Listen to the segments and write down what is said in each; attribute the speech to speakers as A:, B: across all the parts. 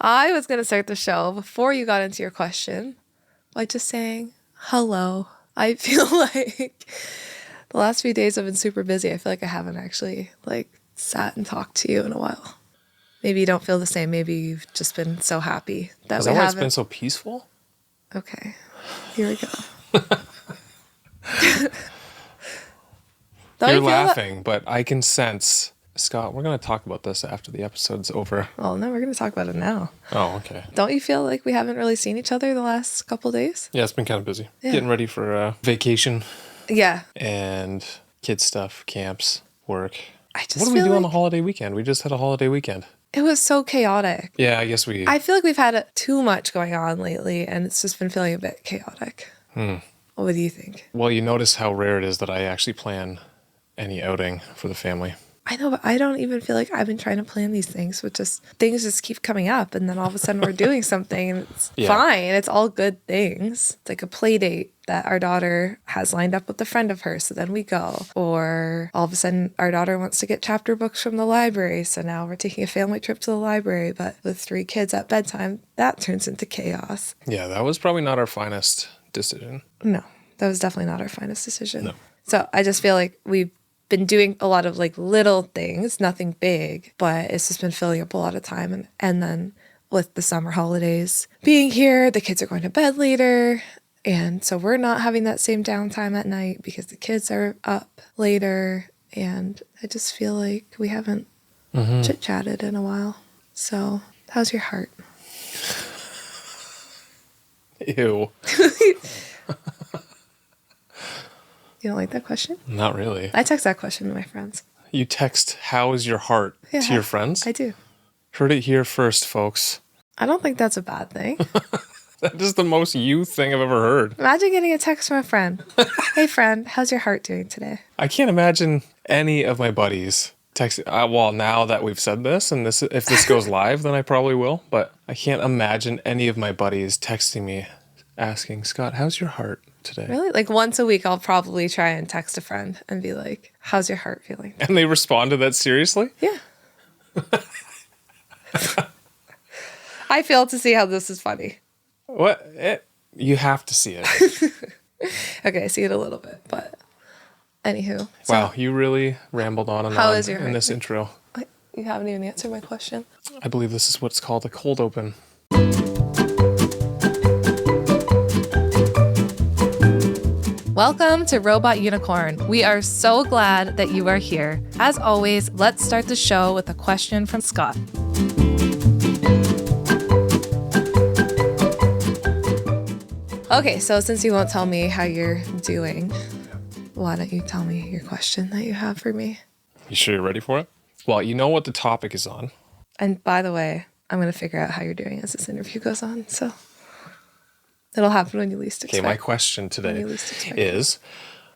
A: I was going to start the show before you got into your question by just saying hello. I feel like the last few days I've been super busy. I feel like I haven't actually sat and talked to you in a while. Maybe you don't feel the same. Maybe you've just been so happy that
B: Is
A: we
B: that why
A: haven't.
B: it's been so peaceful?
A: Okay, here we go.
B: You're laughing, but I can sense... Scott, we're going to talk about this after the episode's over.
A: Well, no, we're going to talk about it now.
B: Oh, okay.
A: Don't you feel like we haven't really seen each other the last couple days?
B: Yeah, it's been kind of busy.
A: Yeah.
B: Getting ready for vacation.
A: Yeah.
B: And kids stuff, camps, work. What did we
A: feel
B: do on
A: like
B: the holiday weekend? We just had a holiday weekend.
A: it was so chaotic.
B: Yeah, I guess
A: I feel like we've had too much going on lately, and it's just been feeling a bit chaotic. What do you think?
B: Well, you notice how rare it is that I actually plan any outing for the family.
A: I know, but I don't even feel like I've been trying to plan these things, but things just keep coming up, and then all of a sudden we're doing something, and it's fine. It's all good things. It's like a play date that our daughter has lined up with a friend of hers, so then we go. Or all of a sudden our daughter wants to get chapter books from the library, so now we're taking a family trip to the library, but with 3 kids at bedtime, that turns into chaos.
B: Yeah, that was probably not our finest decision.
A: No, that was definitely not our finest decision.
B: No.
A: So I just feel like we've been doing a lot of little things, nothing big, but it's just been filling up a lot of time. And then with the summer holidays being here, the kids are going to bed later. And so we're not having that same downtime at night because the kids are up later. And I just feel like we haven't chit-chatted in a while. So how's your heart?
B: Ew.
A: You don't like that question?
B: Not really.
A: I text that question to my friends.
B: You text, how is your heart, to your friends?
A: I do.
B: Heard it here first, folks.
A: I don't think that's a bad thing.
B: That is the most you thing I've ever heard.
A: Imagine getting a text from a friend. Hey, friend, how's your heart doing today?
B: I can't imagine any of my buddies texting. Well, now that we've said this, and if this goes live, then I probably will. But I can't imagine any of my buddies texting me asking, Scott, how's your heart today?
A: Really? Once a week, I'll probably try and text a friend and be like, how's your heart feeling?
B: And they respond to that seriously?
A: Yeah. I fail to see how this is funny.
B: What? You have to see it.
A: Okay, I see it a little bit, but anywho.
B: Wow, you really rambled on and
A: How
B: on
A: is your
B: in
A: heart?
B: this intro.
A: You haven't even answered my question.
B: I believe this is what's called a cold open.
A: Welcome to Robot Unicorn. We are so glad that you are here. As always, let's start the show with a question from Scott. Okay, so since you won't tell me how you're doing, why don't you tell me your question that you have for me?
B: You sure you're ready for it? Well, you know what the topic is on.
A: And by the way, I'm going to figure out how you're doing as this interview goes on, so it'll happen when you least expect.
B: Okay, my question today is,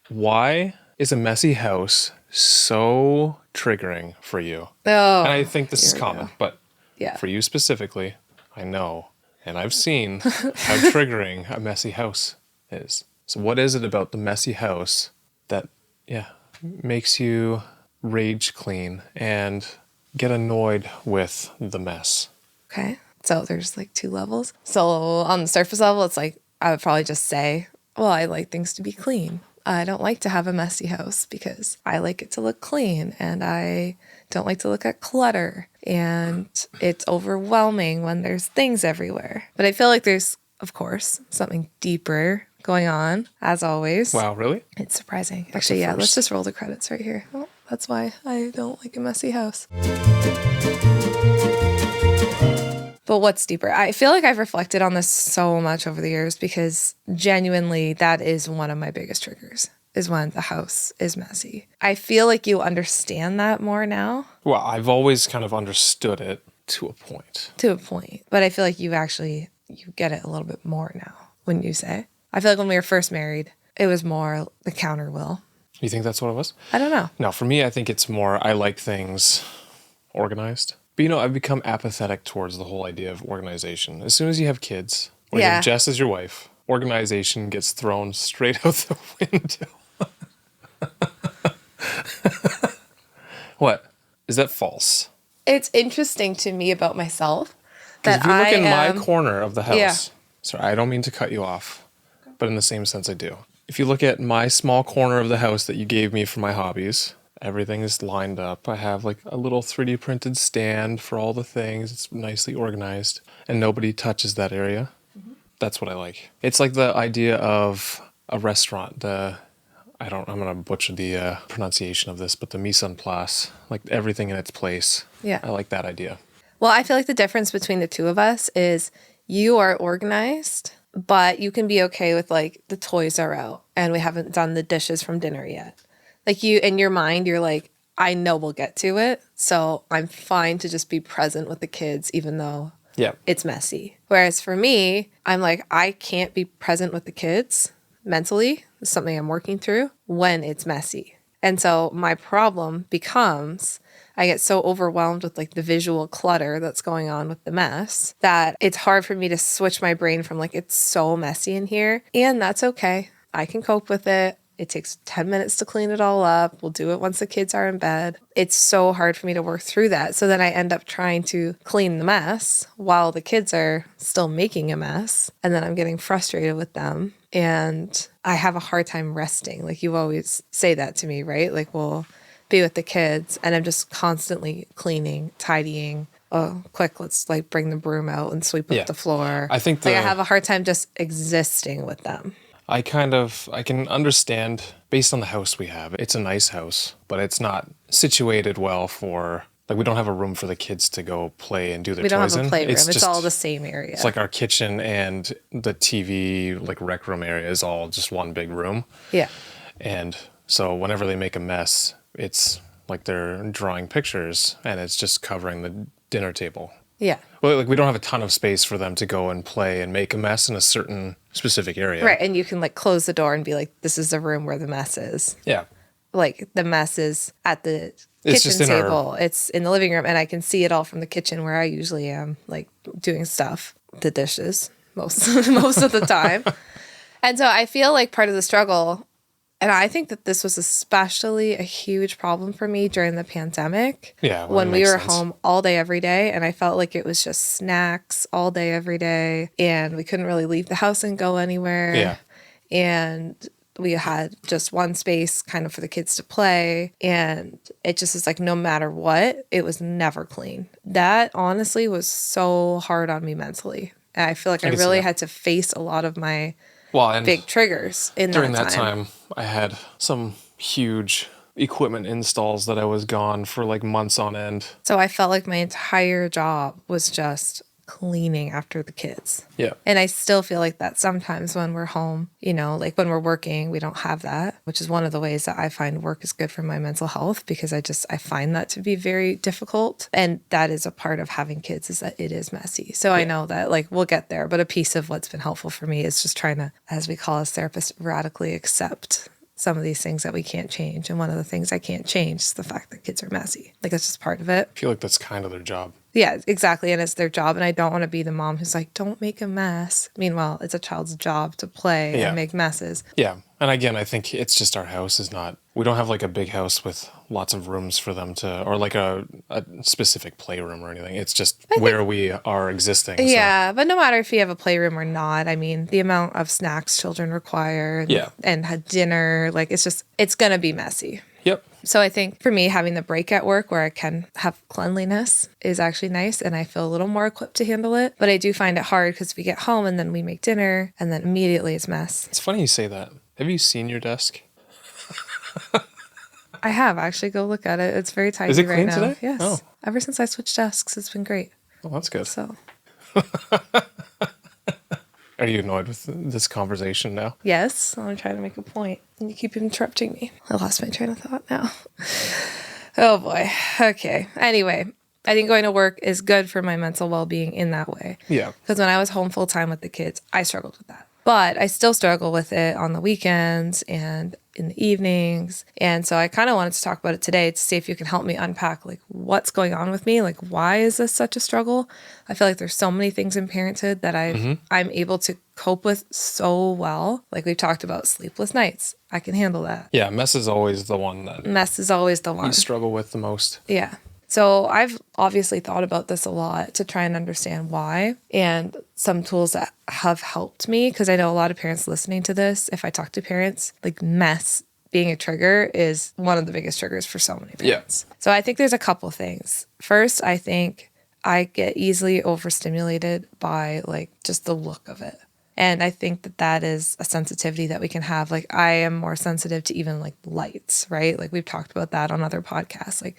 B: why is a messy house so triggering for you?
A: Oh,
B: and I think this is common, but
A: yeah.
B: For you specifically, I know, and I've seen how triggering a messy house is. So what is it about the messy house that, makes you rage clean and get annoyed with the mess?
A: Okay. So there's 2 levels. So on the surface level, it's I would probably just say, well, I like things to be clean. I don't like to have a messy house because I like it to look clean, and I don't like to look at clutter, and it's overwhelming when there's things everywhere. But I feel like there's, of course, something deeper going on, as always.
B: Wow, really?
A: It's surprising. Actually, yeah, let's just roll the credits right here. Well, that's why I don't like a messy house. But what's deeper? I feel like I've reflected on this so much over the years because genuinely that is one of my biggest triggers, is when the house is messy. I feel like you understand that more now.
B: Well, I've always kind of understood it to a point.
A: To a point. But I feel like you get it a little bit more now, wouldn't you say? I feel like when we were first married, it was more the counter will.
B: You think that's what it was?
A: I don't know.
B: No, for me, I think it's more I like things organized. But I've become apathetic towards the whole idea of organization. As soon as you have kids, or you have Jess as your wife, organization gets thrown straight out the window. What? Is that false?
A: It's interesting to me about myself
B: Because if
A: that
B: you look
A: I
B: in my
A: am.
B: corner of the house,
A: Yeah.
B: sorry, I don't mean to cut you off, but in the same sense I do. If you look at my small corner of the house that you gave me for my hobbies, everything is lined up. I have like a little 3D printed stand for all the things. It's nicely organized and nobody touches that area. That's what I like. It's like the idea of a restaurant, I'm going to butcher the pronunciation of this, but the mise en place, like everything in its place.
A: Yeah.
B: I like that idea.
A: Well, I feel like the difference between the two of us is you are organized, but you can be okay with like the toys are out and we haven't done the dishes from dinner yet. Like you, in your mind, you're like, I know we'll get to it. So I'm fine to just be present with the kids, even though
B: Yeah.
A: it's messy. Whereas for me, I'm like, I can't be present with the kids mentally. It's something I'm working through when it's messy. And so my problem becomes I get so overwhelmed with like the visual clutter that's going on with the mess that it's hard for me to switch my brain from like, it's so messy in here. And that's okay. I can cope with it. It takes 10 minutes to clean it all up. We'll do it once the kids are in bed. It's so hard for me to work through that. So then I end up trying to clean the mess while the kids are still making a mess. And then I'm getting frustrated with them. And I have a hard time resting. Like you always say that to me, right? Like we'll be with the kids and I'm just constantly cleaning, tidying. Oh, quick, let's like bring the broom out and sweep up the floor.
B: I think
A: like I have a hard time just existing with them.
B: I can understand based on the house we have. It's a nice house, but it's not situated well for, like we don't have a room for the kids to go play and do their
A: We don't
B: toys
A: have a
B: in.
A: playroom. It's
B: just
A: all the same area.
B: It's like our kitchen and the TV, like rec room area is all just one big room.
A: Yeah.
B: And so whenever they make a mess, it's like they're drawing pictures and it's just covering the dinner table.
A: Yeah.
B: Well, like we don't have a ton of space for them to go and play and make a mess in a certain specific area.
A: Right. And you can like close the door and be like, this is the room where the mess is.
B: Yeah.
A: Like the mess is at the
B: It's
A: kitchen
B: just in
A: table. It's in the living room. And I can see it all from the kitchen where I usually am, like doing stuff, the dishes most of the time. And so I feel like part of the struggle, and I think that this was especially a huge problem for me during the pandemic.
B: Yeah, well,
A: when
B: that
A: we
B: makes
A: were
B: sense.
A: home all day, every day. And I felt like it was just snacks all day, every day. And we couldn't really leave the house and go anywhere.
B: Yeah.
A: And we had just one space kind of for the kids to play. And it just is like, no matter what, it was never clean. That honestly was so hard on me mentally. And I feel like I
B: can see
A: really
B: that.
A: had to face a lot of my
B: And
A: big triggers in
B: during
A: that
B: that time, I had some huge equipment installs that I was gone for like months on end.
A: So I felt like my entire job was just cleaning after the kids.
B: Yeah.
A: And I still feel like that sometimes when we're home, you know, like when we're working, we don't have that, which is one of the ways that I find work is good for my mental health because I find that to be very difficult. And that is a part of having kids is that it is messy. So I know that like we'll get there, but a piece of what's been helpful for me is just trying to, as we call as therapists, radically accept some of these things that we can't change. And one of the things I can't change is the fact that kids are messy. Like that's just part of it.
B: I feel like that's kind of their job.
A: Yeah, exactly. And it's their job. And I don't want to be the mom who's like, don't make a mess. Meanwhile, it's a child's job to play and make messes.
B: Yeah. And again, I think it's just our house is not, we don't have like a big house with lots of rooms for them to, or like a specific playroom or anything. It's just where we are existing.
A: Yeah. But no matter if you have a playroom or not, I mean, the amount of snacks children require and had dinner, like it's going to be messy.
B: Yep.
A: So I think for me, having the break at work where I can have cleanliness is actually nice and I feel a little more equipped to handle it. But I do find it hard because we get home and then we make dinner and then immediately it's mess.
B: It's funny you say that. Have you seen your desk?
A: I have actually. Go look at it. It's very tidy
B: Is it
A: right
B: clean
A: now.
B: today?
A: Yes.
B: Oh.
A: Ever since I switched desks, it's been great.
B: Oh, that's good.
A: So
B: Are you annoyed with this conversation now?
A: yes, I'm trying to make a point and you keep interrupting me. I lost my train of thought now. Oh boy. Okay. Anyway, I think going to work is good for my mental well-being in that way.
B: Yeah.
A: Because when I was home full time with the kids, I struggled with that. But I still struggle with it on the weekends and in the evenings. And so I kind of wanted to talk about it today to see if you can help me unpack like what's going on with me. Like, why is this such a struggle? I feel like there's so many things in parenthood that I'm able to cope with so well. Like we've talked about sleepless nights. I can handle that.
B: Yeah, mess is always the one that
A: Mess is always the one.
B: you struggle with the most.
A: Yeah. So I've obviously thought about this a lot to try and understand why. And some tools that have helped me, because I know a lot of parents listening to this, if I talk to parents, like mess being a trigger is one of the biggest triggers for so many parents. So I think there's a couple things. First, I think I get easily overstimulated by like just the look of it. And I think that that is a sensitivity that we can have. Like I am more sensitive to even like lights, right? Like we've talked about that on other podcasts. Like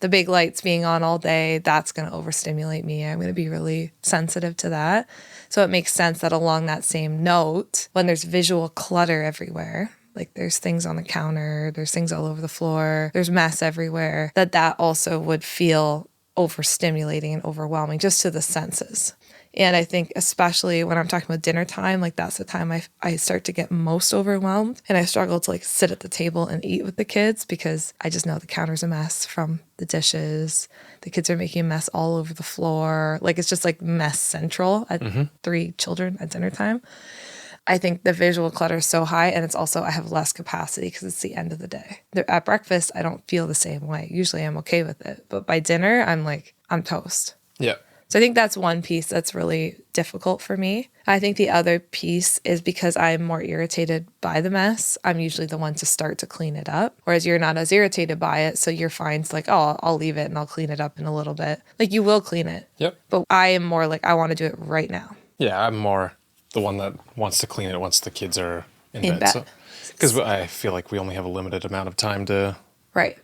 A: the big lights being on all day, that's going to overstimulate me. I'm going to be really sensitive to that. So it makes sense that along that same note, when there's visual clutter everywhere, like there's things on the counter, there's things all over the floor, there's mess everywhere, that also would feel overstimulating and overwhelming just to the senses. And I think especially when I'm talking about dinner time, like that's the time I start to get most overwhelmed, and I struggle to like sit at the table and eat with the kids because I just know the counter's a mess from the dishes. The kids are making a mess all over the floor. Like it's just like mess central at 3 children at dinner time. I think the visual clutter is so high, and it's also I have less capacity because it's the end of the day. At breakfast, I don't feel the same way. Usually I'm okay with it. But by dinner, I'm toast.
B: Yeah.
A: So I think that's one piece that's really difficult for me. I think the other piece is because I'm more irritated by the mess. I'm usually the one to start to clean it up, whereas you're not as irritated by it. So you're fine. It's like, oh, I'll leave it and I'll clean it up in a little bit. Like you will clean it.
B: Yep.
A: But I am more like, I want to do it right now.
B: Yeah, I'm more the one that wants to clean it once the kids are in bed. So, because I feel like we only have a limited amount of time to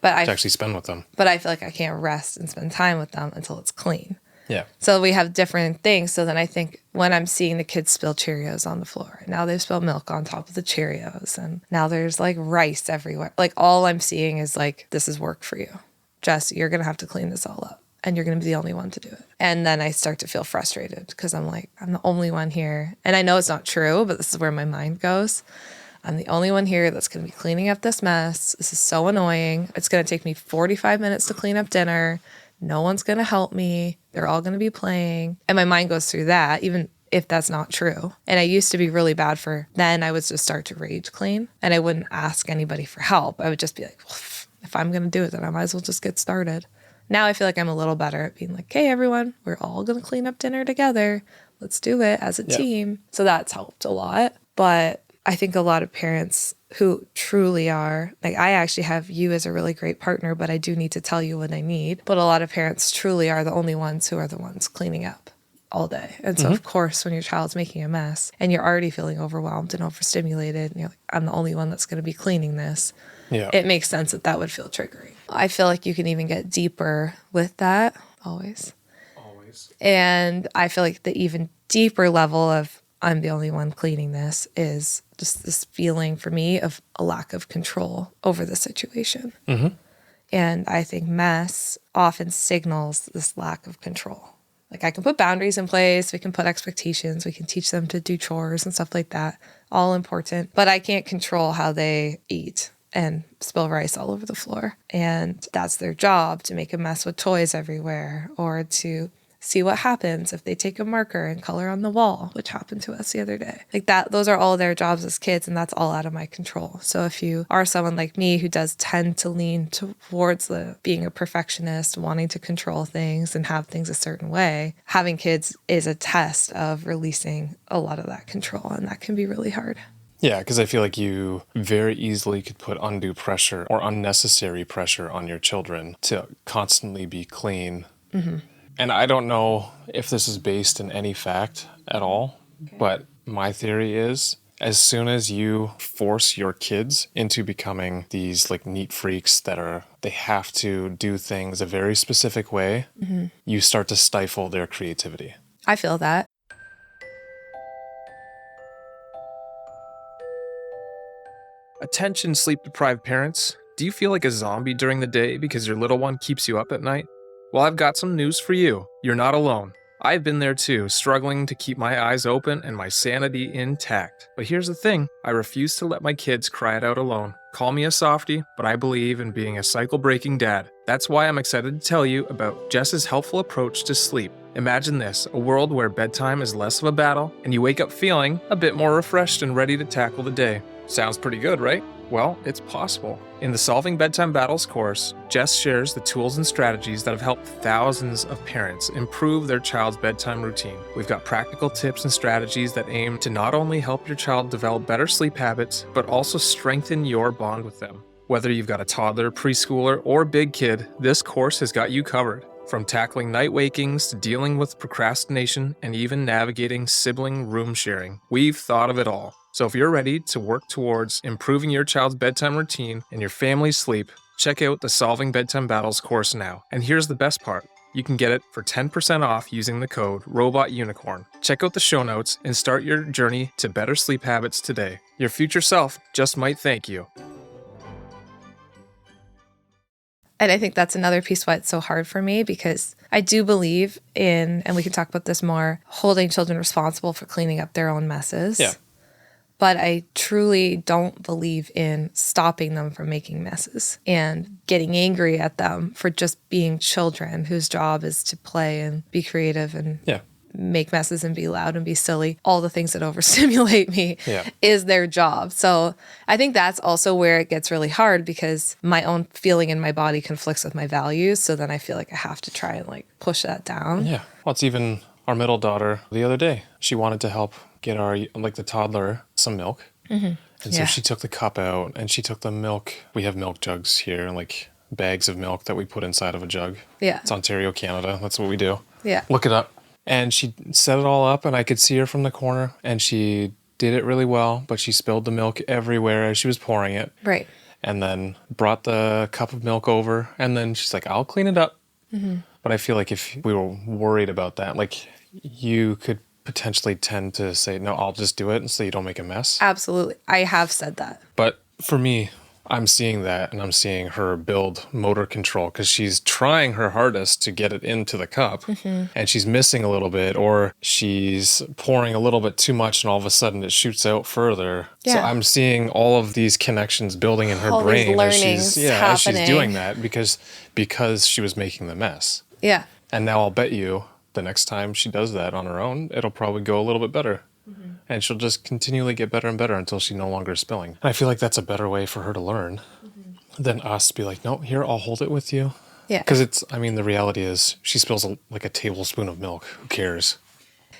B: actually spend with them.
A: But I feel like I can't rest and spend time with them until it's clean.
B: Yeah.
A: So we have different things. So then I think when I'm seeing the kids spill Cheerios on the floor, now they've spilled milk on top of the Cheerios, and now there's like rice everywhere. Like all I'm seeing is like, this is work for you. Jess, you're going to have to clean this all up, and you're going to be the only one to do it. And then I start to feel frustrated because I'm like, I'm the only one here. And I know it's not true, but this is where my mind goes. I'm the only one here that's going to be cleaning up this mess. This is so annoying. It's going to take me 45 minutes to clean up dinner. No one's going to help me. They're all going to be playing. And my mind goes through that, even if that's not true. And I used to be really bad then I would just start to rage clean, and I wouldn't ask anybody for help. I would just be like, well, if I'm going to do it, then I might as well just get started. Now I feel like I'm a little better at being like, hey, everyone, we're all going to clean up dinner together. Let's do it as a team. So that's helped a lot. But I think a lot of parents who truly are, like I actually have you as a really great partner, but I do need to tell you what I need. But a lot of parents truly are the only ones who are the ones cleaning up all day. And so of course, when your child's making a mess and you're already feeling overwhelmed and overstimulated, and you're like, I'm the only one that's going to be cleaning this. Yeah. It makes sense that would feel triggering. I feel like you can even get deeper with that always. And I feel like the even deeper level of I'm the only one cleaning this is just this feeling for me of a lack of control over the situation. And I think mess often signals this lack of control. Like I can put boundaries in place, we can put expectations, we can teach them to do chores and stuff like that, all important. But I can't control how they eat and spill rice all over the floor. And that's their job, to make a mess with toys everywhere, or to see what happens if they take a marker and color on the wall, which happened to us the other day. Like that, those are all their jobs as kids, and that's all out of my control. So if you are someone like me who does tend to lean towards being a perfectionist, wanting to control things and have things a certain way, having kids is a test of releasing a lot of that control, and that can be really hard.
B: Yeah, because I feel like you very easily could put undue pressure or unnecessary pressure on your children to constantly be clean. And I don't know if this is based in any fact at all, but my theory is as soon as you force your kids into becoming these like neat freaks they have to do things a very specific way, you start to stifle their creativity.
A: I feel that.
B: Attention, sleep-deprived parents. Do you feel like a zombie during the day because your little one keeps you up at night? Well, I've got some news for you. You're not alone. I've been there too, struggling to keep my eyes open and my sanity intact. But here's the thing, I refuse to let my kids cry it out alone. Call me a softie, but I believe in being a cycle-breaking dad. That's why I'm excited to tell you about Jess's helpful approach to sleep. Imagine this, a world where bedtime is less of a battle, and you wake up feeling a bit more refreshed and ready to tackle the day. Sounds pretty good, right? Well, it's possible. In the Solving Bedtime Battles course, Jess shares the tools and strategies that have helped thousands of parents improve their child's bedtime routine. We've got practical tips and strategies that aim to not only help your child develop better sleep habits, but also strengthen your bond with them. Whether you've got a toddler, preschooler, or big kid, this course has got you covered. From tackling night wakings to dealing with procrastination and even navigating sibling room sharing, we've thought of it all. So if you're ready to work towards improving your child's bedtime routine and your family's sleep, check out the Solving Bedtime Battles course now. And here's the best part. You can get it for 10% off using the code ROBOTUNICORN. Check out the show notes and start your journey to better sleep habits today. Your future self just might thank you.
A: And I think that's another piece why it's so hard for me, because I do believe in, and we can talk about this more, holding children responsible for cleaning up their own messes.
B: Yeah.
A: But I truly don't believe in stopping them from making messes and getting angry at them for just being children whose job is to play and be creative and make messes and be loud and be silly. All the things that overstimulate me is their job. So I think that's also where it gets really hard, because my own feeling in my body conflicts with my values. So then I feel like I have to try and like push that down.
B: Yeah. Well, it's even our middle daughter the other day. She wanted to help get the toddler some milk. Mm-hmm. And so she took the cup out and she took the milk. We have milk jugs here, and like bags of milk that we put inside of a jug.
A: Yeah.
B: It's Ontario, Canada. That's what we do.
A: Yeah.
B: Look it up. And she set it all up, and I could see her from the corner, and she did it really well, but she spilled the milk everywhere as she was pouring it.
A: Right.
B: And then brought the cup of milk over, and then she's like, I'll clean it up. Mm-hmm. But I feel like if we were worried about that, like you could potentially tend to say, no, I'll just do it so you don't make a mess.
A: Absolutely. I have said that.
B: But for me, I'm seeing that, and I'm seeing her build motor control, because she's trying her hardest to get it into the cup, and she's missing a little bit, or she's pouring a little bit too much, and all of a sudden it shoots out further. Yeah. So I'm seeing all of these connections building in her brain as she's doing that, because she was making the mess. Yeah. And now I'll bet you the next time she does that on her own, it'll probably go a little bit better. Mm-hmm. And she'll just continually get better and better until she's no longer spilling. And I feel like that's a better way for her to learn than us to be like, no, here, I'll hold it with you. Yeah. Because the reality is she spills like a tablespoon of milk. Who cares?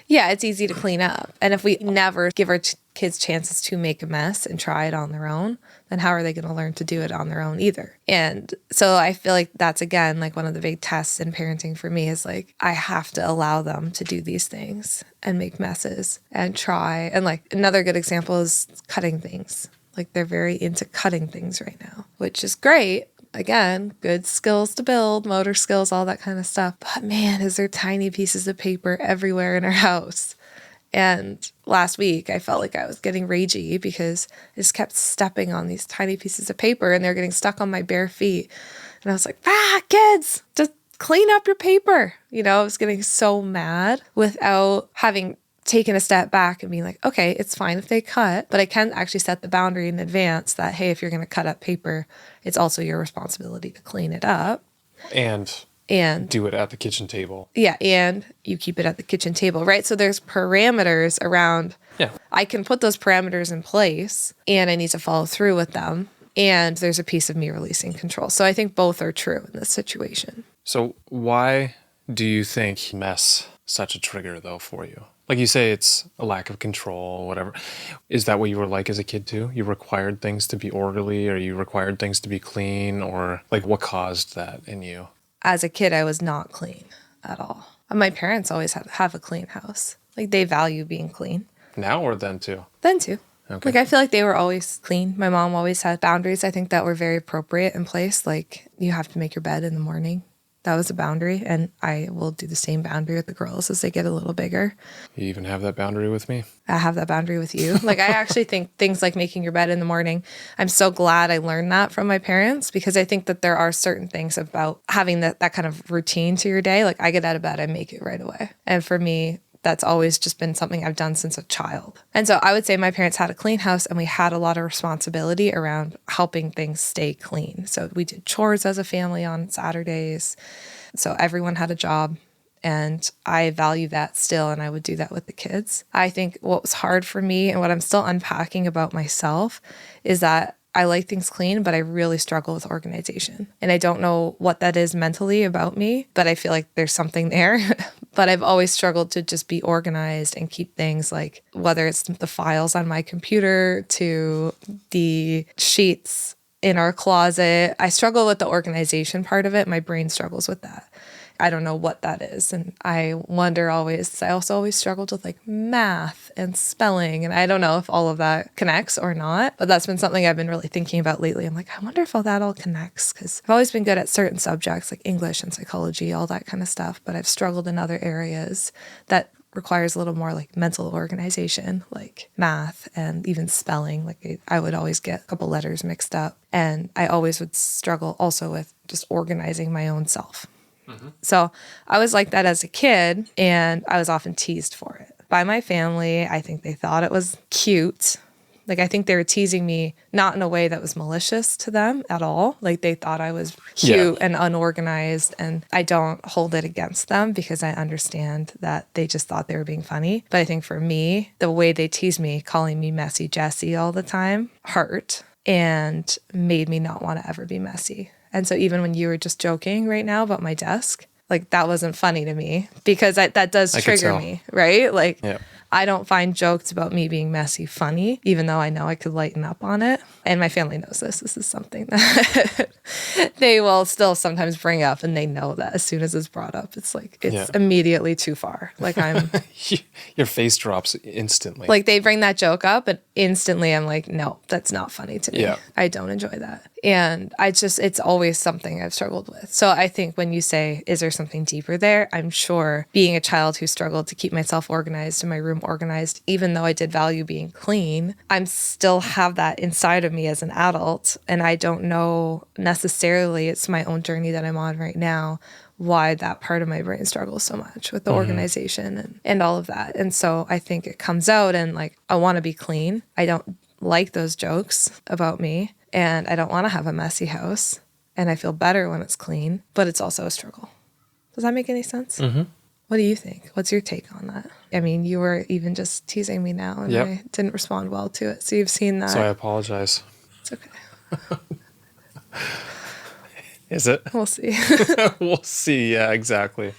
A: Yeah, it's easy to clean up. And if we never give our kids chances to make a mess and try it on their own, then how are they going to learn to do it on their own either? And so I feel like that's, again, like one of the big tests in parenting for me is like, I have to allow them to do these things and make messes and try. And like another good example is cutting things. Like they're very into cutting things right now, which is great. Again, good skills to build, motor skills, all that kind of stuff. But man, is there tiny pieces of paper everywhere in our house. And last week, I felt like I was getting ragey because I just kept stepping on these tiny pieces of paper, and they're getting stuck on my bare feet. And I was like, kids, just clean up your paper. I was getting so mad without having taken a step back and being like, okay, it's fine if they cut, but I can actually set the boundary in advance that, hey, if you're going to cut up paper, it's also your responsibility to clean it up. And
B: do it at the kitchen table.
A: Yeah, and you keep it at the kitchen table, right? So there's parameters around. Yeah. I can put those parameters in place, and I need to follow through with them. And there's a piece of me releasing control. So I think both are true in this situation.
B: So why do you think mess such a trigger, though, for you? Like you say, it's a lack of control, whatever. Is that what you were like as a kid too? You required things to be orderly, or you required things to be clean, or like what caused that in you?
A: As a kid, I was not clean at all. My parents always have a clean house. Like they value being clean.
B: Now or then too?
A: Then too. Okay. Like I feel like they were always clean. My mom always had boundaries, I think, that were very appropriate in place. Like you have to make your bed in the morning. That was a boundary, and I will do the same boundary with the girls as they get a little bigger.
B: You even have that boundary with me?
A: I have that boundary with you. Like, I actually think things like making your bed in the morning, I'm so glad I learned that from my parents, because I think that there are certain things about having that kind of routine to your day. Like, I get out of bed, I make it right away. And for me, that's always just been something I've done since a child. And so I would say my parents had a clean house, and we had a lot of responsibility around helping things stay clean. So we did chores as a family on Saturdays. So everyone had a job, and I value that still, and I would do that with the kids. I think what was hard for me and what I'm still unpacking about myself is that I like things clean, but I really struggle with organization. And I don't know what that is mentally about me, but I feel like there's something there. But I've always struggled to just be organized and keep things like, whether it's the files on my computer to the sheets in our closet. I struggle with the organization part of it. My brain struggles with that. I don't know what that is. And I wonder always, I also always struggled with like math and spelling. And I don't know if all of that connects or not, but that's been something I've been really thinking about lately. I'm like, I wonder if all that all connects, because I've always been good at certain subjects like English and psychology, all that kind of stuff. But I've struggled in other areas that requires a little more like mental organization, like math and even spelling. Like I would always get a couple letters mixed up. And I always would struggle also with just organizing my own self. So I was like that as a kid, and I was often teased for it by my family. I think they thought it was cute. Like, I think they were teasing me, not in a way that was malicious to them at all. Like, they thought I was cute and unorganized, and I don't hold it against them because I understand that they just thought they were being funny. But I think for me, the way they teased me, calling me messy Jessie all the time, hurt and made me not want to ever be messy. And so even when you were just joking right now about my desk, like that wasn't funny to me because that does trigger me, right? Like I don't find jokes about me being messy funny, even though I know I could lighten up on it. And my family knows this. This is something that they will still sometimes bring up, and they know that as soon as it's brought up, it's like, it's immediately too far. Like I'm...
B: Your face drops instantly.
A: Like they bring that joke up and instantly I'm like, no, that's not funny to me.
B: Yeah.
A: I don't enjoy that. And it's always something I've struggled with. So I think when you say, is there something deeper there? I'm sure being a child who struggled to keep myself organized and my room organized, even though I did value being clean, I'm still have that inside of me as an adult. And I don't know necessarily, it's my own journey that I'm on right now, why that part of my brain struggles so much with the organization and all of that. And so I think it comes out, and like, I want to be clean. I don't like those jokes about me, and I don't want to have a messy house, and I feel better when it's clean, but it's also a struggle. Does that make any sense? Mm-hmm. What do you think? What's your take on that? I mean, you were even just teasing me now, and I didn't respond well to it. So you've seen that.
B: So I apologize.
A: It's okay.
B: Is it?
A: We'll see.
B: We'll see. Yeah, exactly.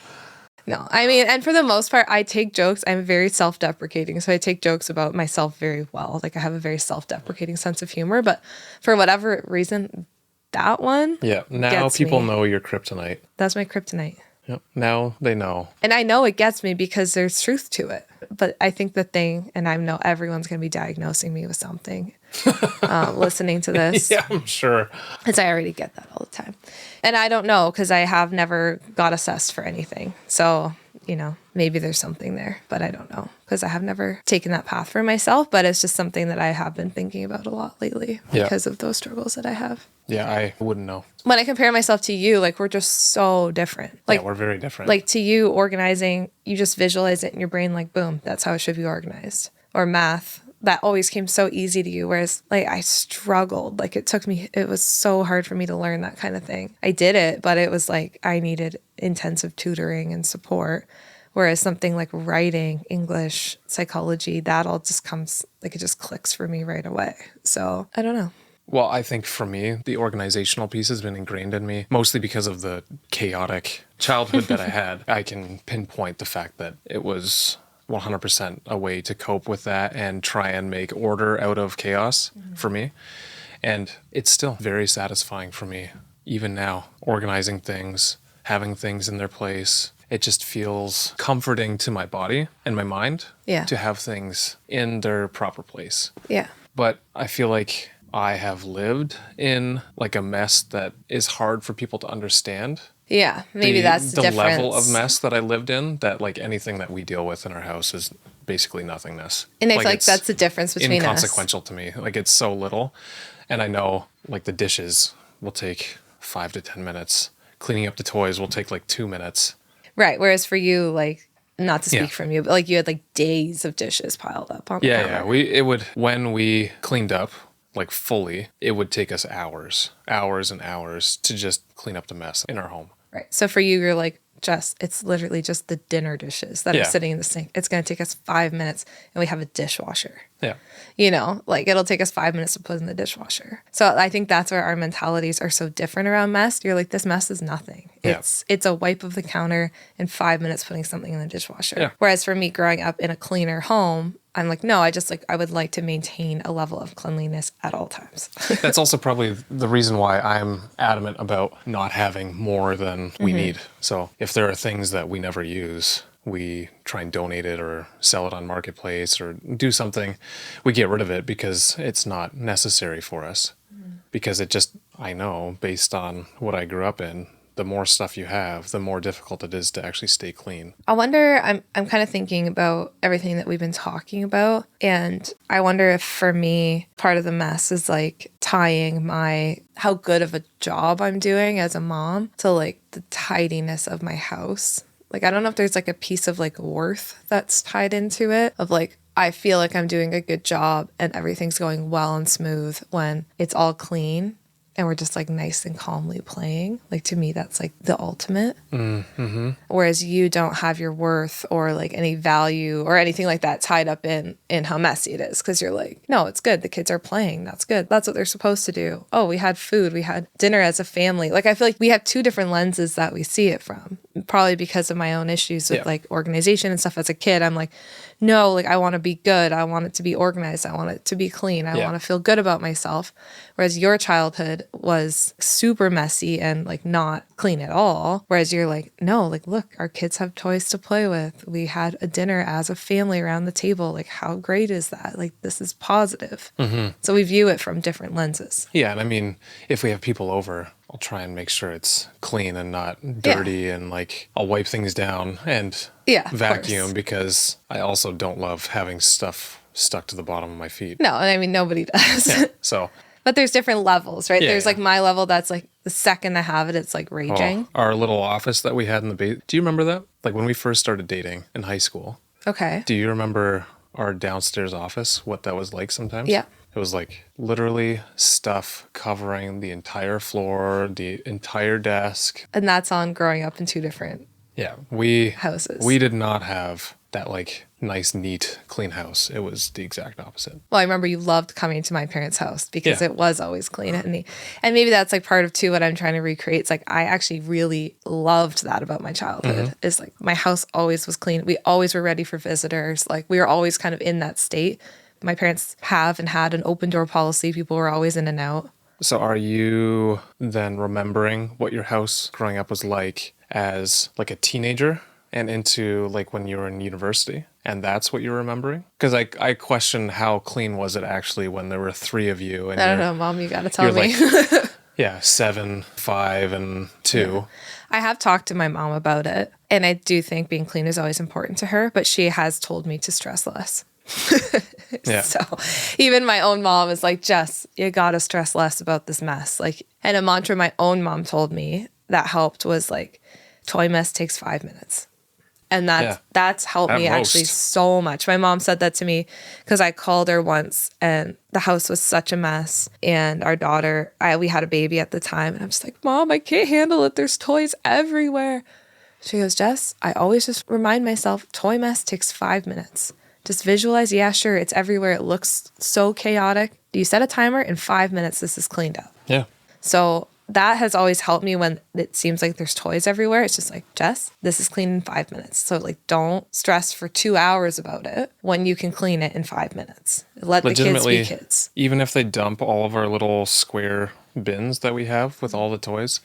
A: No, I mean, and for the most part, I take jokes. I'm very self-deprecating. So I take jokes about myself very well. Like I have a very self-deprecating sense of humor, but for whatever reason, that one.
B: Yeah. Now people know your kryptonite.
A: That's my kryptonite.
B: Yep. Now they know.
A: And I know it gets me because there's truth to it. But I think the thing, and I know everyone's going to be diagnosing me with something listening to this.
B: Yeah, I'm sure.
A: Because I already get that all the time. And I don't know, because I have never got assessed for anything. So, you know, maybe there's something there, but I don't know, because I have never taken that path for myself. But it's just something that I have been thinking about a lot lately because of those struggles that I have.
B: Yeah, I wouldn't know.
A: When I compare myself to you, like, we're just so different. Like,
B: yeah, we're very different.
A: Like, to you, organizing, you just visualize it in your brain, like, boom, that's how it should be organized. Or math, that always came so easy to you. Whereas, like, I struggled. Like, it was so hard for me to learn that kind of thing. I did it, but it was like I needed intensive tutoring and support. Whereas something like writing, English, psychology, that all just comes, like, it just clicks for me right away. So, I don't know.
B: Well, I think for me, the organizational piece has been ingrained in me, mostly because of the chaotic childhood that I had. I can pinpoint the fact that it was 100% a way to cope with that and try and make order out of chaos for me. And it's still very satisfying for me, even now, organizing things, having things in their place. It just feels comforting to my body and my mind to have things in their proper place.
A: Yeah.
B: But I feel like I have lived in like a mess that is hard for people to understand.
A: Yeah, maybe that's the difference.
B: Level of mess that I lived in, that like anything that we deal with in our house is basically nothingness.
A: And I feel like that's the difference between us.
B: Inconsequential to me. Like, it's so little. And I know like the dishes will take 5 to 10 minutes. Cleaning up the toys will take like 2 minutes. Right.
A: Whereas for you, like, not to speak from you, but like you had like days of dishes piled up on the counter.
B: Yeah. When we cleaned up, like fully, it would take us hours and hours to just clean up the mess in our home.
A: Right. So for you, you're like, Jess, it's literally just the dinner dishes that are sitting in the sink. It's going to take us 5 minutes and we have a dishwasher.
B: Yeah.
A: You know, like it'll take us 5 minutes to put in the dishwasher. So I think that's where our mentalities are so different around mess. You're like, this mess is nothing. It's a wipe of the counter and 5 minutes putting something in the dishwasher.
B: Yeah.
A: Whereas for me growing up in a cleaner home, I'm like, no, I would like to maintain a level of cleanliness at all times.
B: That's also probably the reason why I'm adamant about not having more than we need. So if there are things that we never use, we try and donate it or sell it on Marketplace or do something. We get rid of it because it's not necessary for us. Because it just, I know, based on what I grew up in, the more stuff you have, the more difficult it is to actually stay clean.
A: I wonder, I'm kind of thinking about everything that we've been talking about. And I wonder if for me, part of the mess is like tying how good of a job I'm doing as a mom to like the tidiness of my house. Like, I don't know if there's like a piece of like worth that's tied into it of like, I feel like I'm doing a good job and everything's going well and smooth when it's all clean and we're just like nice and calmly playing. Like to me, that's like the ultimate. Mm-hmm. Whereas you don't have your worth or like any value or anything like that tied up in how messy it is. Because you're like, no, it's good. The kids are playing. That's good. That's what they're supposed to do. Oh, we had food. We had dinner as a family. Like I feel like we have two different lenses that we see it from. Probably because of my own issues with like organization and stuff as a kid. I'm like, no, like I want to be good. I want it to be organized. I want it to be clean. I want to feel good about myself. Whereas your childhood was super messy and like not clean at all. Whereas you're like, no, like, look, our kids have toys to play with. We had a dinner as a family around the table. Like, how great is that? Like, this is positive. Mm-hmm. So we view it from different lenses.
B: Yeah. And I mean, if we have people over, I'll try and make sure it's clean and not dirty and like I'll wipe things down and vacuum because I also don't love having stuff stuck to the bottom of my feet.
A: No, and I mean, nobody does.
B: Yeah, so.
A: But there's different levels, right? There's like my level that's like the second I have it, it's like raging.
B: Our little office that we had in the basement. Do you remember that? Like when we first started dating in high school.
A: Okay.
B: Do you remember our downstairs office, what that was like sometimes?
A: Yeah.
B: It was like literally stuff covering the entire floor, the entire desk.
A: And that's on growing up in two different houses.
B: We did not have that like nice, neat, clean house. It was the exact opposite.
A: Well, I remember you loved coming to my parents' house because it was always clean and neat. And maybe that's like part of too what I'm trying to recreate. It's like I actually really loved that about my childhood. Is like my house always was clean. We always were ready for visitors. Like we were always kind of in that state. My parents have and had an open door policy. People were always in and out.
B: So are you then remembering what your house growing up was like as like a teenager and into like when you were in university? And that's what you're remembering? Because I question how clean was it actually when there were three of you. And
A: I don't know, Mom, you got to tell me.
B: Like, 7, 5, and 2. Yeah.
A: I have talked to my mom about it. And I do think being clean is always important to her. But she has told me to stress less. So even my own mom is like, Jess, you gotta stress less about this mess. Like, and a mantra my own mom told me that helped was like, toy mess takes 5 minutes. And that's helped me actually so much. My mom said that to me because I called her once and the house was such a mess. And our daughter, we had a baby at the time. And I'm just like, Mom, I can't handle it. There's toys everywhere. She goes, Jess, I always just remind myself, toy mess takes 5 minutes. Just visualize, yeah, sure, it's everywhere. It looks so chaotic. You set a timer, in 5 minutes, this is cleaned up.
B: Yeah.
A: So that has always helped me when it seems like there's toys everywhere. It's just like, Jess, this is clean in 5 minutes. So like, don't stress for 2 hours about it when you can clean it in 5 minutes. Let the kids be kids.
B: Even if they dump all of our little square bins that we have with all the toys,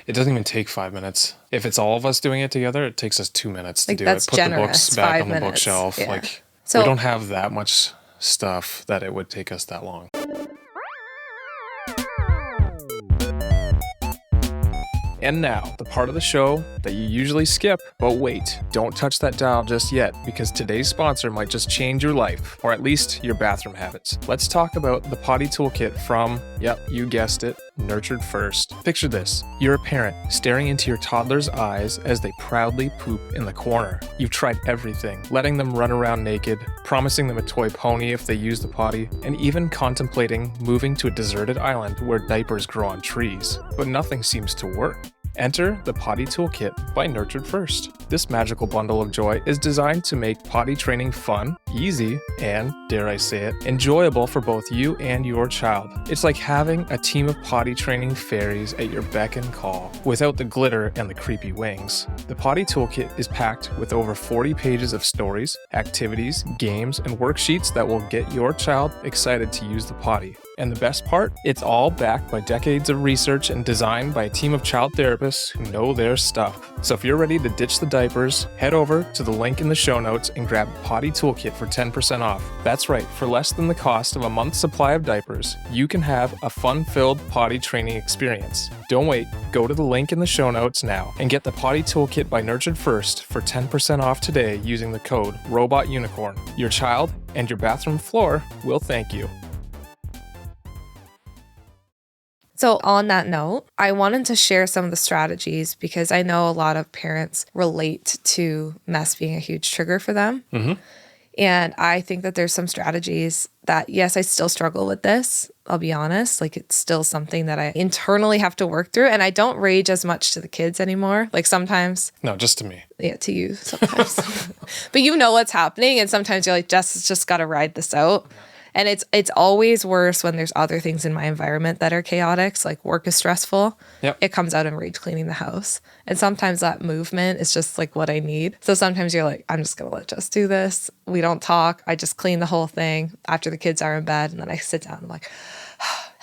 B: it doesn't even take 5 minutes. If it's all of us doing it together, it takes us 2 minutes to do it. Put
A: generous.
B: The books back on the
A: 5 minutes.
B: Bookshelf.
A: Yeah.
B: Like,
A: so,
B: we don't have that much stuff that it would take us that long. And now, the part of the show that you usually skip. But wait, don't touch that dial just yet, because today's sponsor might just change your life, or at least your bathroom habits. Let's talk about the potty toolkit from, yep, you guessed it, Nurtured First. Picture this. You're a parent staring into your toddler's eyes as they proudly poop in the corner. You've tried everything, letting them run around naked, promising them a toy pony if they use the potty, and even contemplating moving to a deserted island where diapers grow on trees. But nothing seems to work. Enter the Potty Toolkit by Nurtured First. This magical bundle of joy is designed to make potty training fun, easy, and, dare I say it, enjoyable for both you and your child. It's like having a team of potty training fairies at your beck and call, without the glitter and the creepy wings. The Potty Toolkit is packed with over 40 pages of stories, activities, games, and worksheets that will get your child excited to use the potty. And the best part? It's all backed by decades of research and designed by a team of child therapists who know their stuff. So if you're ready to ditch the diapers, head over to the link in the show notes and grab the Potty Toolkit for 10% off. That's right, for less than the cost of a month's supply of diapers, you can have a fun-filled potty training experience. Don't wait, go to the link in the show notes now and get the Potty Toolkit by Nurtured First for 10% off today using the code ROBOTUNICORN. Your child and your bathroom floor will thank you.
A: So on that note, I wanted to share some of the strategies because I know a lot of parents relate to mess being a huge trigger for them.
B: Mm-hmm.
A: And I think that there's some strategies that, yes, I still struggle with this. I'll be honest. Like, it's still something that I internally have to work through. And I don't rage as much to the kids anymore. Like sometimes.
B: No, just to me.
A: Yeah, to you sometimes. But you know what's happening. And sometimes you're like, Jess has just got to ride this out. And it's always worse when there's other things in my environment that are chaotic. So like work is stressful.
B: Yep.
A: It comes out in rage cleaning the house. And sometimes that movement is just like what I need. So sometimes you're like, I'm just going to let Jess do this. We don't talk. I just clean the whole thing after the kids are in bed. And then I sit down and I'm like,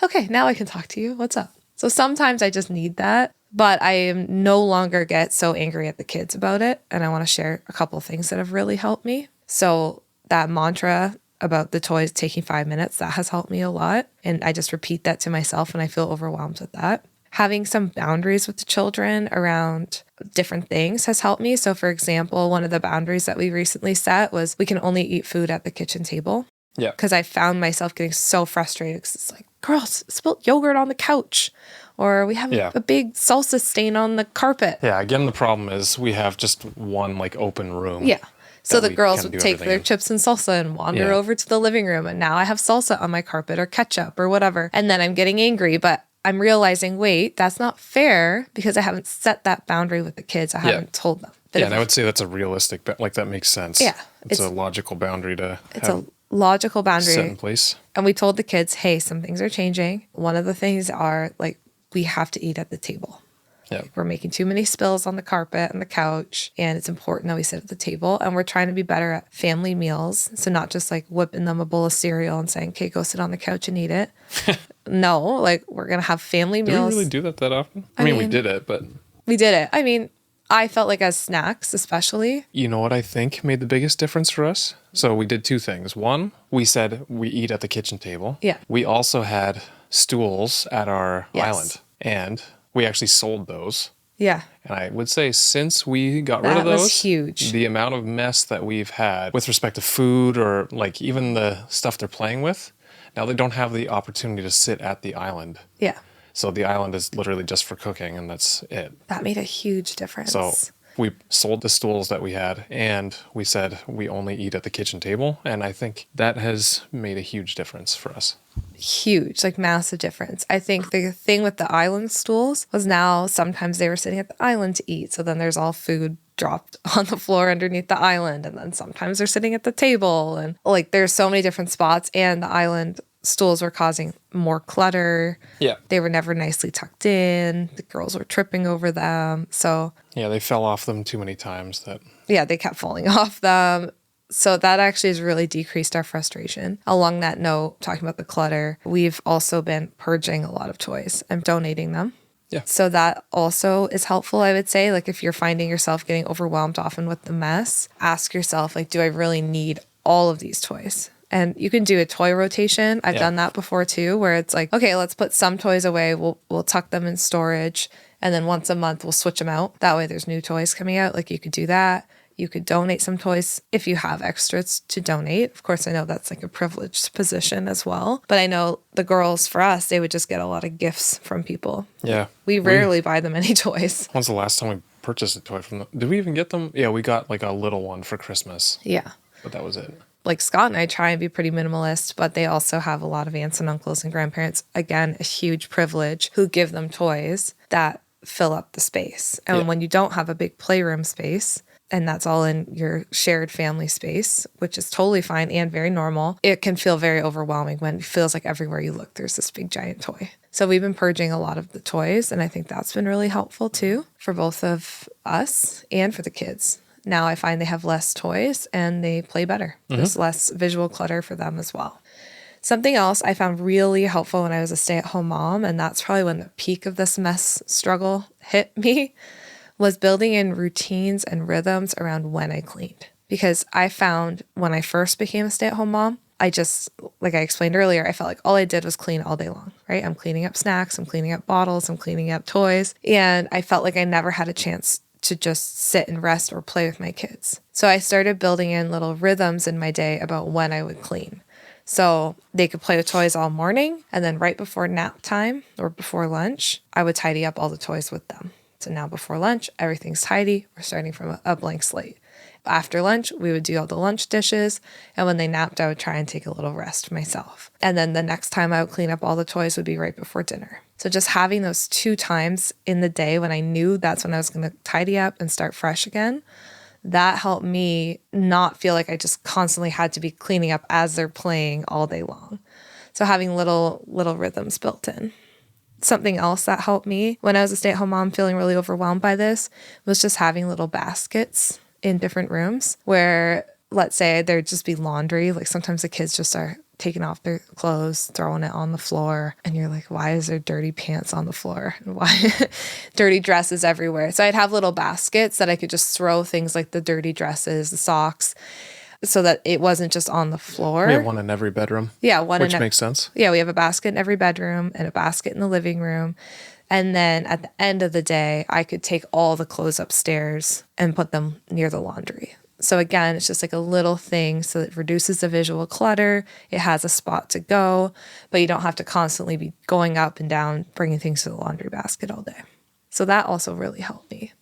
A: okay, now I can talk to you. What's up? So sometimes I just need that. But I am no longer get so angry at the kids about it. And I want to share a couple of things that have really helped me. So that mantra about the toys taking 5 minutes, that has helped me a lot. And I just repeat that to myself and I feel overwhelmed with that. Having some boundaries with the children around different things has helped me. So for example, one of the boundaries that we recently set was we can only eat food at the kitchen table.
B: Yeah.
A: Because I found myself getting so frustrated because it's like, girls, spilled yogurt on the couch. Or we have a big salsa stain on the carpet.
B: Yeah, again, the problem is we have just one like open room.
A: Yeah. So the girls would take their chips and salsa and wander over to the living room. And now I have salsa on my carpet or ketchup or whatever. And then I'm getting angry. But I'm realizing, wait, that's not fair because I haven't set that boundary with the kids. I haven't told them.
B: Yeah, and I would say that's a realistic, like that makes sense.
A: Yeah.
B: It's a logical boundary to
A: It's a logical boundary.
B: Set in place.
A: And we told the kids, hey, some things are changing. One of the things are like, we have to eat at the table.
B: Yeah.
A: We're making too many spills on the carpet and the couch, and it's important that we sit at the table. And we're trying to be better at family meals. So not just like whipping them a bowl of cereal and saying, okay, go sit on the couch and eat it. No, like we're going to have family meals.
B: Do we really do that often? I mean, we did it, but...
A: We did it. I mean, I felt like as snacks, especially.
B: You know what I think made the biggest difference for us? So we did two things. One, we said we eat at the kitchen table.
A: Yeah.
B: We also had stools at our island. And... we actually sold those.
A: Yeah.
B: And I would say since we got rid of those,
A: that was huge.
B: The amount of mess that we've had with respect to food or like even the stuff they're playing with, now they don't have the opportunity to sit at the island.
A: Yeah.
B: So the island is literally just for cooking and that's it.
A: That made a huge difference.
B: So we sold the stools that we had and we said we only eat at the kitchen table. And I think that has made a huge difference for us.
A: Huge, like massive difference. I think the thing with the island stools was now sometimes they were sitting at the island to eat. So then there's all food dropped on the floor underneath the island. And then sometimes they're sitting at the table. And like there's so many different spots. And the island stools were causing more clutter.
B: Yeah.
A: They were never nicely tucked in. The girls were tripping over them. So
B: yeah, they fell off them too many times that.
A: Yeah, they kept falling off them. So that actually has really decreased our frustration. Along that note, talking about the clutter, we've also been purging a lot of toys and donating them.
B: Yeah.
A: So that also is helpful, I would say. Like if you're finding yourself getting overwhelmed often with the mess, ask yourself, like, do I really need all of these toys? And you can do a toy rotation. I've done that before too, where it's like, okay, let's put some toys away. We'll tuck them in storage. And then once a month, we'll switch them out. That way there's new toys coming out. Like you could do that. You could donate some toys if you have extras to donate. Of course, I know that's like a privileged position as well. But I know the girls, for us, they would just get a lot of gifts from people.
B: Yeah.
A: We rarely buy them any toys.
B: When's the last time we purchased a toy from them? Did we even get them? Yeah, we got like a little one for Christmas.
A: Yeah.
B: But that was it.
A: Like Scott and I try and be pretty minimalist, but they also have a lot of aunts and uncles and grandparents. Again, a huge privilege who give them toys that fill up the space. And
B: Yeah.
A: when you don't have a big playroom space, and that's all in your shared family space, which is totally fine and very normal, it can feel very overwhelming when it feels like everywhere you look, there's this big giant toy. So we've been purging a lot of the toys, and I think that's been really helpful too for both of us and for the kids. Now I find they have less toys and they play better. There's less visual clutter for them as well. Something else I found really helpful when I was a stay-at-home mom, and that's probably when the peak of this mess struggle hit me, was building in routines and rhythms around when I cleaned. Because I found when I first became a stay-at-home mom, I just, like I explained earlier, I felt like all I did was clean all day long, right? I'm cleaning up snacks, I'm cleaning up bottles, I'm cleaning up toys. And I felt like I never had a chance to just sit and rest or play with my kids. So I started building in little rhythms in my day about when I would clean. So they could play with toys all morning, and then right before nap time or before lunch, I would tidy up all the toys with them. So now before lunch, everything's tidy. We're starting from a blank slate. After lunch, we would do all the lunch dishes. And when they napped, I would try and take a little rest myself. And then the next time I would clean up all the toys would be right before dinner. So just having those 2 times in the day when I knew that's when I was going to tidy up and start fresh again, that helped me not feel like I just constantly had to be cleaning up as they're playing all day long. So having little rhythms built in. Something else that helped me when I was a stay-at-home mom feeling really overwhelmed by this was just having little baskets in different rooms where, let's say, there'd just be laundry. Like sometimes the kids just are taking off their clothes, throwing it on the floor. And you're like, why is there dirty pants on the floor? And why dirty dresses everywhere? So I'd have little baskets that I could just throw things like the dirty dresses, the socks, so that it wasn't just on the floor.
B: We have one in every bedroom.
A: Yeah,
B: which makes sense.
A: Yeah, we have a basket in every bedroom and a basket in the living room. And then at the end of the day, I could take all the clothes upstairs and put them near the laundry. So again, it's just like a little thing so it reduces the visual clutter. It has a spot to go, but you don't have to constantly be going up and down, bringing things to the laundry basket all day. So that also really helped me.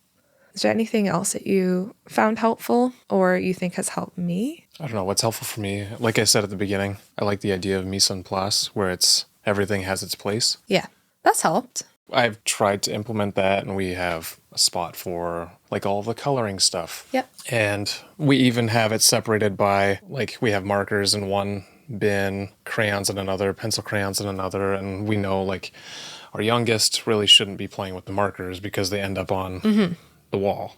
A: Is there anything else that you found helpful or you think has helped me?
B: I don't know what's helpful for me. Like I said at the beginning, I like the idea of mise en place where it's everything has its place.
A: Yeah, that's helped.
B: I've tried to implement that, and we have a spot for like all the coloring stuff.
A: Yep.
B: And we even have it separated by, like, we have markers in one bin, crayons in another, pencil crayons in another, and we know like our youngest really shouldn't be playing with the markers because they end up on the wall.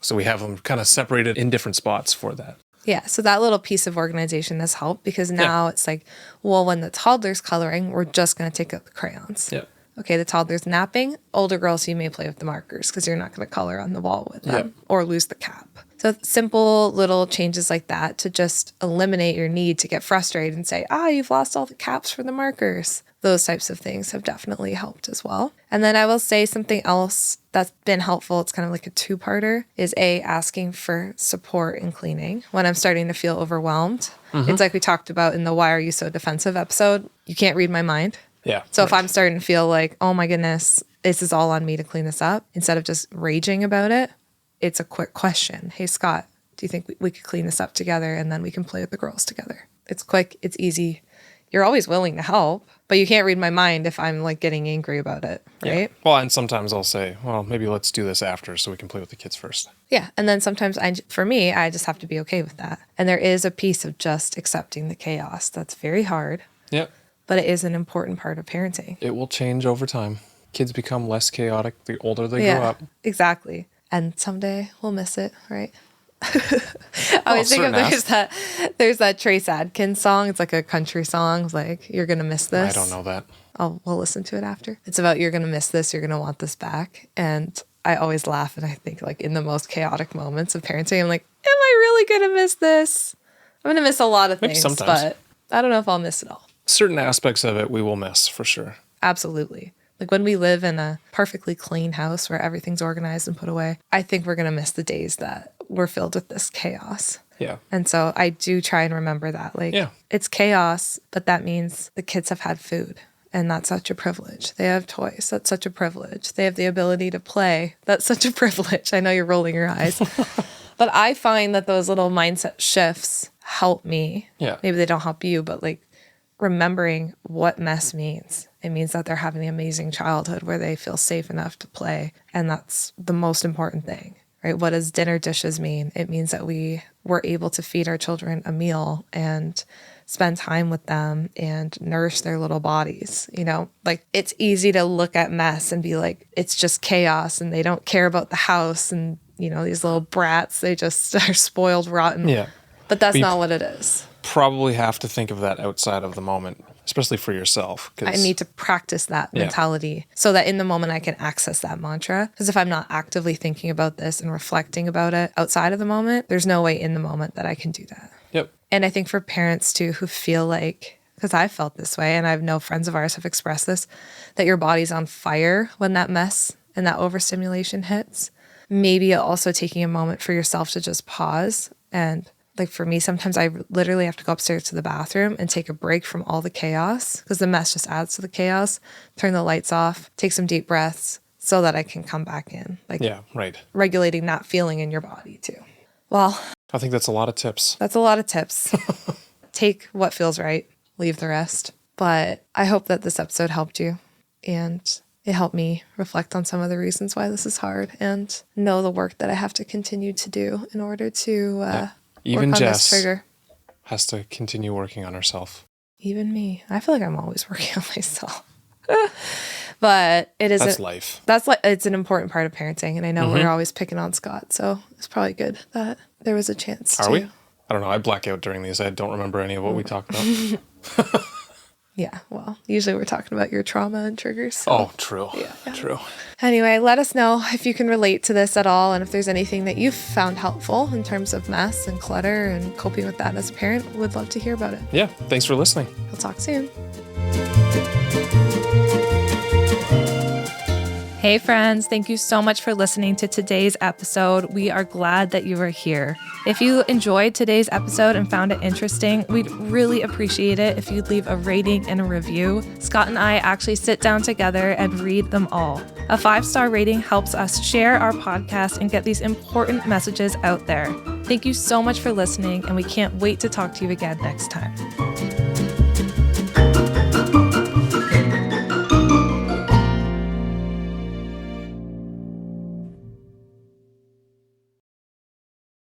B: So we have them kind of separated in different spots for that.
A: Yeah, so that little piece of organization has helped because now it's like, well, when the toddler's coloring, we're just going to take out the crayons.
B: Yeah.
A: Okay, the toddler's napping. Older girls, you may play with the markers because you're not going to color on the wall with them or lose the cap. So simple little changes like that to just eliminate your need to get frustrated and say, you've lost all the caps for the markers. Those types of things have definitely helped as well. And then I will say something else that's been helpful. It's kind of like a 2-parter is asking for support in cleaning when I'm starting to feel overwhelmed. It's like we talked about in the Why Are You So Defensive episode. You can't read my mind.
B: Yeah.
A: So if I'm starting to feel like, oh my goodness, this is all on me to clean this up, instead of just raging about it, it's a quick question. Hey, Scott, do you think we could clean this up together and then we can play with the girls together? It's quick. It's easy. You're always willing to help, but you can't read my mind if I'm like getting angry about it, right?
B: Yeah. Well, and sometimes I'll say, well, maybe let's do this after so we can play with the kids first.
A: Yeah. And then sometimes for me, I just have to be okay with that. And there is a piece of just accepting the chaos. That's very hard.
B: Yep.
A: But it is an important part of parenting.
B: It will change over time. Kids become less chaotic the older they grow up.
A: Exactly. And someday we'll miss it, right? I always think of there's that Trace Adkins song. It's like a country song. It's like, you're going to miss this.
B: I don't know that.
A: We'll listen to it after. It's about you're going to miss this. You're going to want this back. And I always laugh and I think like in the most chaotic moments of parenting, I'm like, am I really going to miss this? I'm going to miss a lot of things, but I don't know if I'll miss it all.
B: Certain aspects of it we will miss for sure.
A: Absolutely. Like when we live in a perfectly clean house where everything's organized and put away, I think we're going to miss the days that were filled with this chaos.
B: Yeah.
A: And so I do try and remember that. Like, it's chaos, but that means the kids have had food. And that's such a privilege. They have toys. That's such a privilege. They have the ability to play. That's such a privilege. I know you're rolling your eyes. But I find that those little mindset shifts help me.
B: Yeah.
A: Maybe they don't help you, but like remembering what mess means. It means that they're having an amazing childhood where they feel safe enough to play. And that's the most important thing, right? What does dinner dishes mean? It means that we were able to feed our children a meal and spend time with them and nourish their little bodies. Like, it's easy to look at mess and be like, it's just chaos and they don't care about the house and, these little brats, they just are spoiled rotten.
B: Yeah.
A: But that's not what it is.
B: Probably have to think of that outside of the moment, especially for yourself.
A: I need to practice that mentality so that in the moment I can access that mantra. Because if I'm not actively thinking about this and reflecting about it outside of the moment, there's no way in the moment that I can do that.
B: Yep.
A: And I think for parents too, who feel like, because I felt this way, and I know friends of ours have expressed this, that your body's on fire when that mess and that overstimulation hits, maybe also taking a moment for yourself to just pause. And like for me, sometimes I literally have to go upstairs to the bathroom and take a break from all the chaos because the mess just adds to the chaos, turn the lights off, take some deep breaths so that I can come back in. Like,
B: yeah, right.
A: Regulating that feeling in your body too. Well,
B: I think that's a lot of tips.
A: That's a lot of tips. Take what feels right, leave the rest. But I hope that this episode helped you, and it helped me reflect on some of the reasons why this is hard and know the work that I have to continue to do in order to
B: even
A: work on
B: Jess
A: this trigger.
B: Has to continue working on herself.
A: Even me. I feel like I'm always working on myself. But it is
B: that's life.
A: It's an important part of parenting, and I know we're always picking on Scott, so it's probably good that there was a chance.
B: Are we? I don't know. I black out during these. I don't remember any of what we talked about.
A: Yeah, well, usually we're talking about your trauma and triggers. So.
B: Oh, true. Yeah. True.
A: Anyway, let us know if you can relate to this at all, and if there's anything that you've found helpful in terms of mess and clutter and coping with that as a parent. We'd love to hear about it.
B: Yeah, thanks for listening.
A: We'll talk soon. Hey friends, thank you so much for listening to today's episode. We are glad that you are here. If you enjoyed today's episode and found it interesting, we'd really appreciate it if you'd leave a rating and a review. Scott and I actually sit down together and read them all. A 5-star rating helps us share our podcast and get these important messages out there. Thank you so much for listening, and we can't wait to talk to you again next time.